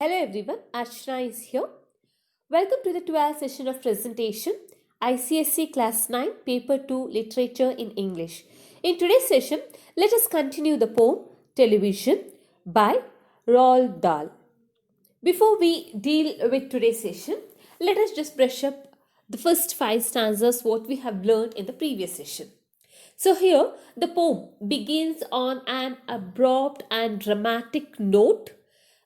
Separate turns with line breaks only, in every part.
Hello everyone, Archana is here. Welcome to the 12th session of presentation, ICSE Class 9, Paper 2, Literature in English. In today's session, let us continue the poem Television by Roald Dahl. Before we deal with today's session, let us just brush up the first 5 stanzas what we have learned in the previous session. So here, the poem begins on an abrupt and dramatic note.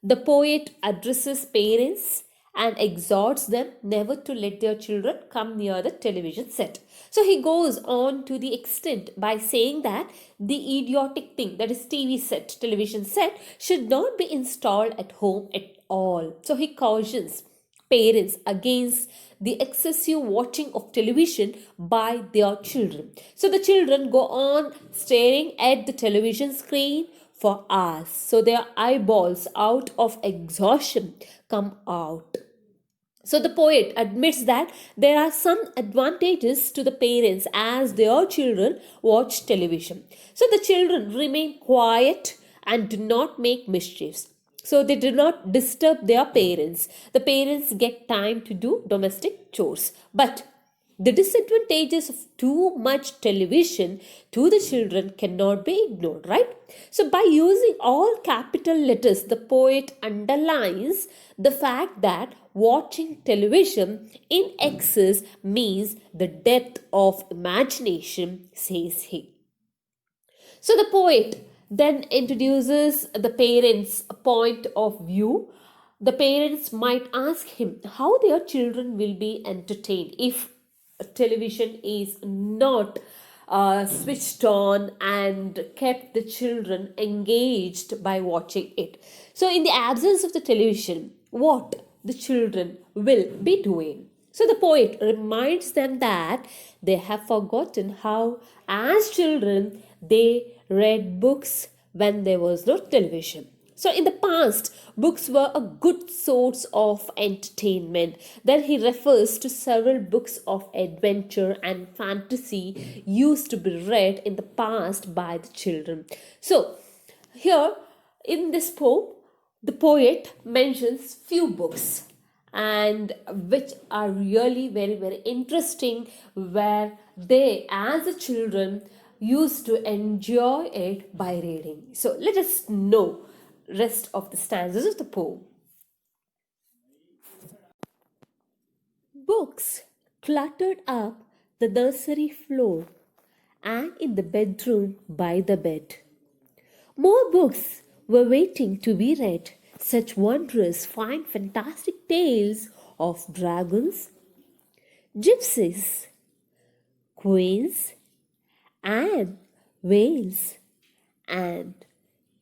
The poet addresses parents and exhorts them never to let their children come near the television set. So he goes on to the extent by saying that the idiotic thing, that is TV set, television set, should not be installed at home at all. So he cautions parents against the excessive watching of television by their children. So the children go on staring at the television screen for hours. So their eyeballs, out of exhaustion, come out. So the poet admits that there are some advantages to the parents as their children watch television. So the children remain quiet and do not make mischiefs. So they do not disturb their parents. The parents get time to do domestic chores. But the disadvantages of too much television to the children cannot be ignored, right? So by using all capital letters, the poet underlines the fact that watching television in excess means the death of imagination, says he. So the poet then introduces the parents' point of view. The parents might ask him how their children will be entertained if television is not switched on and kept the children engaged by watching it. So in the absence of the television, what the children will be doing? So the poet reminds them that they have forgotten how, as children, they read books when there was no television. So in the past, books were a good source of entertainment. Then he refers to several books of adventure and fantasy used to be read in the past by the children. So here in this poem, the poet mentions few books and which are really very interesting, where they as a children used to enjoy it by reading. So let us know rest of the stanzas of the poem. Books cluttered up the nursery floor and in the bedroom by the bed. More books were waiting to be read, such wondrous, fine, fantastic tales of dragons, gypsies, queens, and whales, and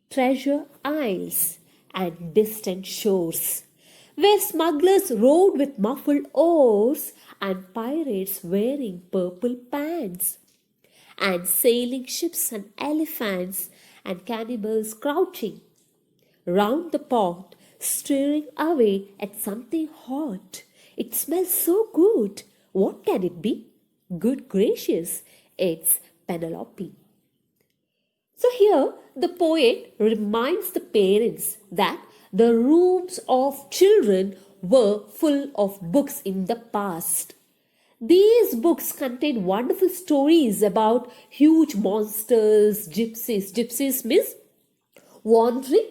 treasure isles and distant shores, where smugglers rowed with muffled oars and pirates wearing purple pants, and sailing ships and elephants and cannibals crouching round the pot, stirring away at something hot. It smells so good. What can it be? Good gracious, it's Penelope. So here the poet reminds the parents that the rooms of children were full of books in the past. These books contain wonderful stories about huge monsters, gypsies. Gypsies means wandering.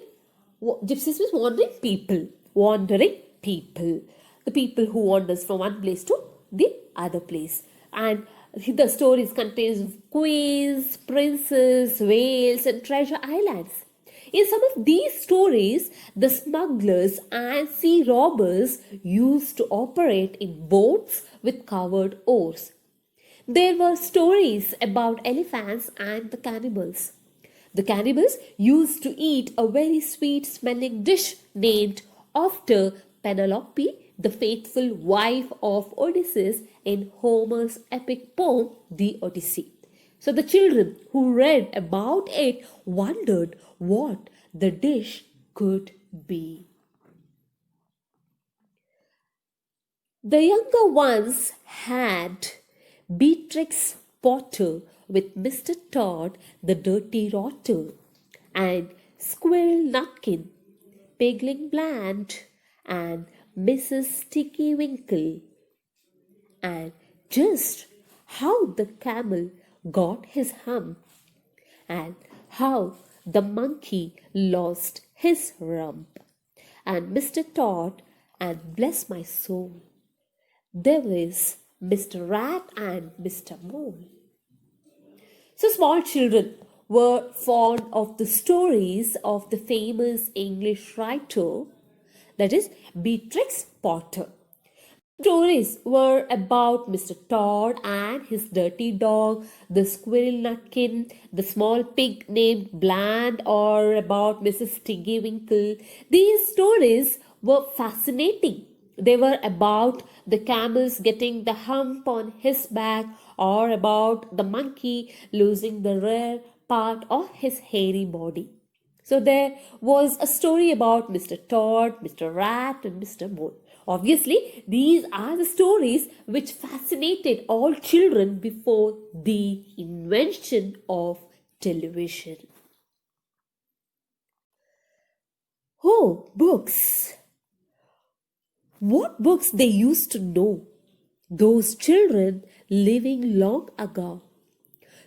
Gypsies means wandering people. Wandering people. The people who wanders from one place to the other place. And the stories contains queens, princes, whales, and treasure islands. In some of these stories, the smugglers and sea robbers used to operate in boats with covered oars. There were stories about elephants and the cannibals. The cannibals used to eat a very sweet smelling dish named after Penelope, the faithful wife of Odysseus in Homer's epic poem, The Odyssey. So the children who read about it wondered what the dish could be. The younger ones had Beatrix Potter with Mr. Todd, the dirty rotter, and Squirrel Nutkin, Pigling Bland, and Mrs. Sticky Winkle, and just how the camel got his hump, and how the monkey lost his rump, and Mr. Todd, and bless my soul, there is Mr. Rat and Mr. Mole. So small children were fond of the stories of the famous English writer, that is Beatrix Potter. Stories were about Mr. Todd and his dirty dog, the squirrel Nutkin, the small pig named Bland, or about Mrs. Tiggywinkle. These stories were fascinating. They were about the camels getting the hump on his back, or about the monkey losing the rare part of his hairy body. So there was a story about Mr. Todd, Mr. Rat, and Mr. Mole. Obviously, these are the stories which fascinated all children before the invention of television. Oh, books! What books they used to know, those children living long ago.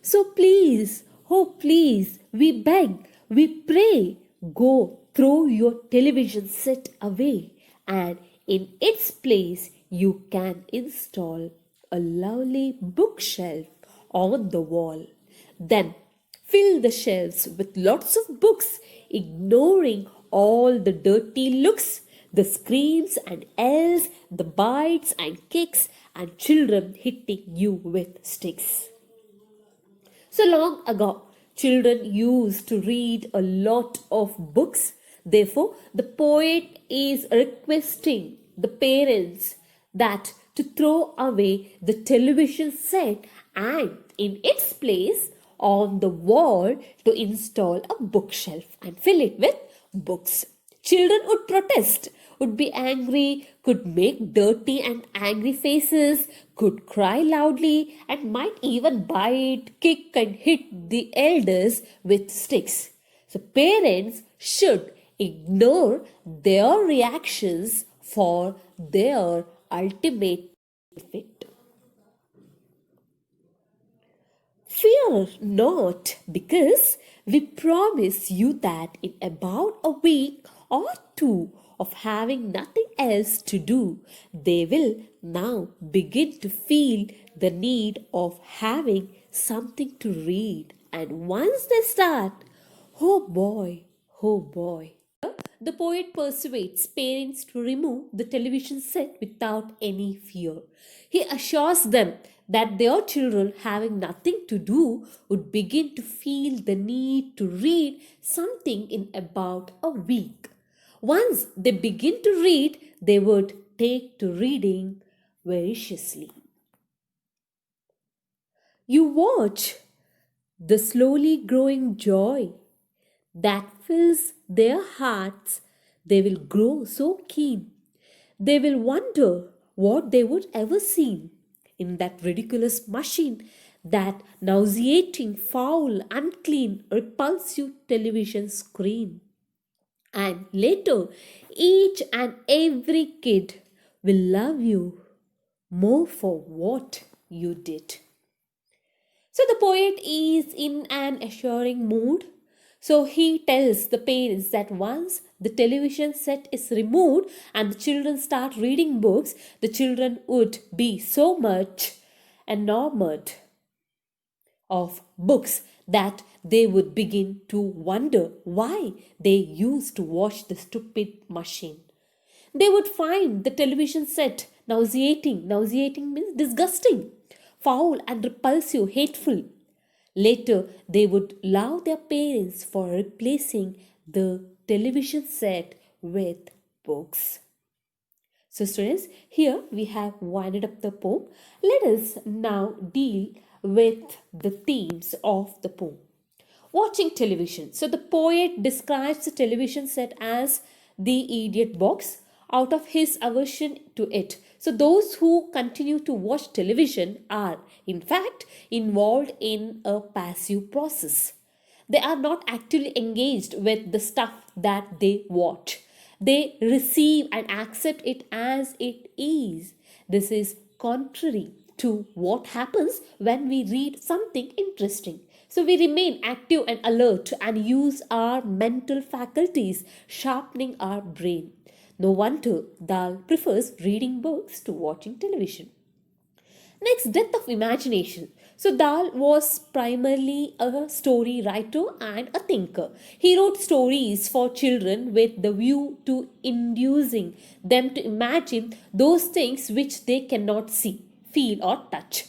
So please, oh please, we beg, we pray, go throw your television set away, and in its place you can install a lovely bookshelf on the wall. Then fill the shelves with lots of books, ignoring all the dirty looks, the screams and yells, the bites and kicks, and children hitting you with sticks. So long ago, children used to read a lot of books. Therefore, the poet is requesting the parents that to throw away the television set and in its place on the wall to install a bookshelf and fill it with books. Children would protest, would be angry, could make dirty and angry faces, could cry loudly, and might even bite, kick, and hit the elders with sticks. So, parents should ignore their reactions for their ultimate benefit. Fear not, because we promise you that in about a week or two of having nothing else to do, they will now begin to feel the need of having something to read. And once they start, oh boy. The poet persuades parents to remove the television set without any fear. He assures them that their children, having nothing to do, would begin to feel the need to read something in about a week. Once they begin to read, they would take to reading voraciously. You watch the slowly growing joy that fills their hearts. They will grow so keen. They will wonder what they would ever see in that ridiculous machine, that nauseating, foul, unclean, repulsive television screen. And later, each and every kid will love you more for what you did. So the poet is in an assuring mood. So he tells the parents that once the television set is removed and the children start reading books, the children would be so much enamored of books that they would begin to wonder why they used to watch the stupid machine. They would find the television set nauseating means disgusting, foul and repulsive, hateful. Later, they would love their parents for replacing the television set with books. So, students, here we have winded up the poem. Let us now deal with the themes of the poem. Watching television. So, the poet describes the television set as the idiot box out of his aversion to it. So, those who continue to watch television are, in fact, involved in a passive process. They are not actively engaged with the stuff that they watch. They receive and accept it as it is. This is contrary to what happens when we read something interesting. So we remain active and alert and use our mental faculties, sharpening our brain. No wonder Dahl prefers reading books to watching television. Next, depth of imagination. So, Dahl was primarily a story writer and a thinker. He wrote stories for children with the view to inducing them to imagine those things which they cannot see, feel, or touch.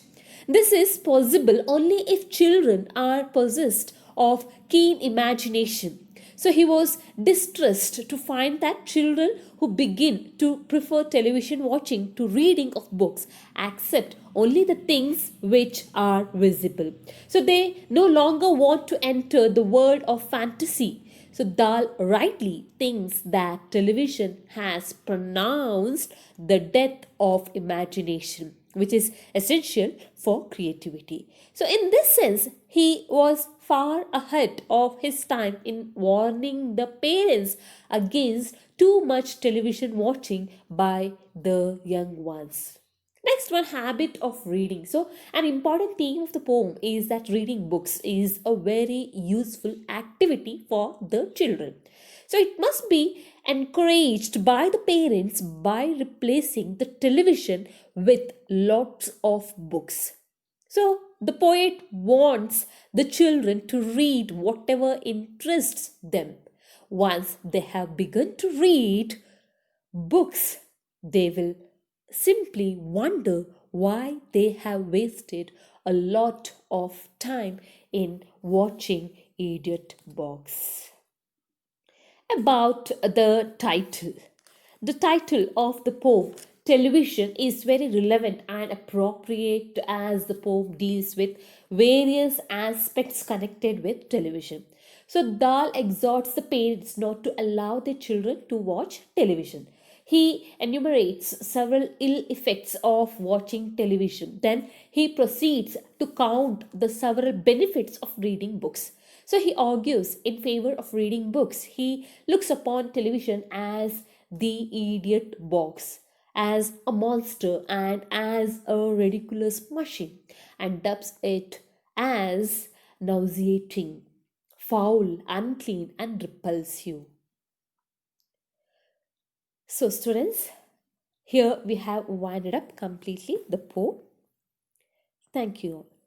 This is possible only if children are possessed of keen imagination. So he was distressed to find that children who begin to prefer television watching to reading of books accept only the things which are visible. So they no longer want to enter the world of fantasy. So Dahl rightly thinks that television has pronounced the death of imagination, which is essential for creativity. So, in this sense, he was far ahead of his time in warning the parents against too much television watching by the young ones. Next one, habit of reading. So, an important theme of the poem is that reading books is a very useful activity for the children. So, it must be encouraged by the parents by replacing the television with lots of books. So, the poet wants the children to read whatever interests them. Once they have begun to read books, they will simply wonder why they have wasted a lot of time in watching Idiot Box. About the title. The title of the poem, Television, is very relevant and appropriate as the poem deals with various aspects connected with television. So, Dahl exhorts the parents not to allow their children to watch television. He enumerates several ill effects of watching television. Then he proceeds to count the several benefits of reading books. So he argues in favor of reading books. He looks upon television as the idiot box, as a monster, and as a ridiculous machine, and dubs it as nauseating, foul, unclean, and repulsive. So, students, here we have winded up completely the poem. Thank you all.